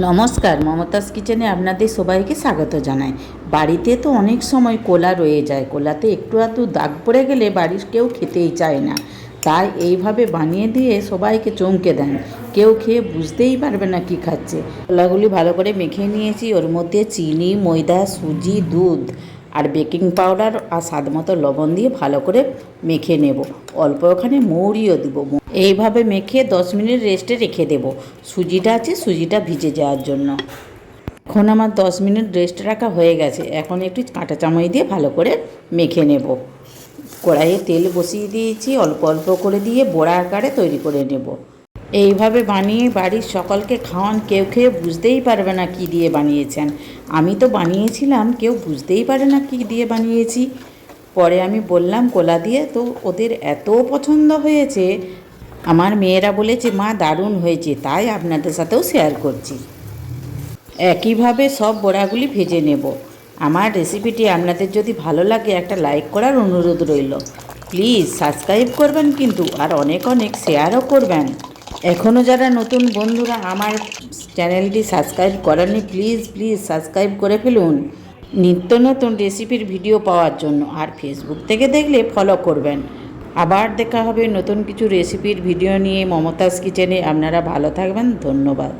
নমস্কার, মমতাজ কিচেনে আপনাদের সবাইকে স্বাগত জানাই। বাড়িতে তো অনেক সময় কোলা রয়ে যায়, কোলাতে একটু আধটু দাগ পড়ে গেলে বাড়ির কেউ খেতেই চায় না। তাই এইভাবে বানিয়ে দিয়ে সবাইকে চমকে দেন, কেউ খেয়ে বুঝতেই পারবে না কি খাচ্ছে। কোলাগুলি ভালো করে মেখে নিয়েছি, ওর মধ্যে চিনি, ময়দা, সুজি, দুধ আর বেকিং পাউডার আর স্বাদ মতো লবণ দিয়ে ভালো করে মেখে নেব। অল্প ওখানে মৌরিও দেবো। এইভাবে মেখে 10 মিনিট রেস্টে রেখে দেব। সুজিটা আছে, সুজিটা ভিজে যাওয়ার জন্য। এখন আমার 10 মিনিট রেস্ট রাখা হয়ে গেছে। এখন একটু কাঁটা চামচ দিয়ে ভালো করে মেখে নেব। কড়াইয়ে তেল বসিয়ে দিয়েছি, অল্প অল্প করে দিয়ে বড়া আকারে তৈরি করে নেব। এইভাবে বানিয়ে বাড়ির সকলকে খাওয়ান, কেউ খেয়ে বুঝতেই পারবে না কী দিয়ে বানিয়েছেন। আমি তো বানিয়েছিলাম, কেউ বুঝতেই পারে না কী দিয়ে বানিয়েছি। পরে আমি বললাম কোলা দিয়ে, তো ওদের এত পছন্দ হয়েছে। আমার মেয়েরা বলেছে মা দারুণ হয়েছে, তাই আপনাদের সাথেও শেয়ার করছি। একইভাবে সব বড়াগুলি ভেজে নেব। আমার রেসিপিটি আপনাদের যদি ভালো লাগে একটা লাইক করার অনুরোধ রইল। প্লিজ সাবস্ক্রাইব করবেন কিন্তু, আর অনেক অনেক শেয়ারও করবেন। এখনও যারা নতুন বন্ধুরা আমার চ্যানেলটি সাবস্ক্রাইব করেননি, প্লিজ প্লিজ সাবস্ক্রাইব করে ফেলুন নিত্য নতুন রেসিপির ভিডিও পাওয়ার জন্য। আর ফেসবুক থেকে দেখলে ফলো করবেন। আবার দেখা হবে নতুন কিছু রেসিপির ভিডিও নিয়ে মমতাজ কিচেনে। আপনারা ভালো থাকবেন, ধন্যবাদ।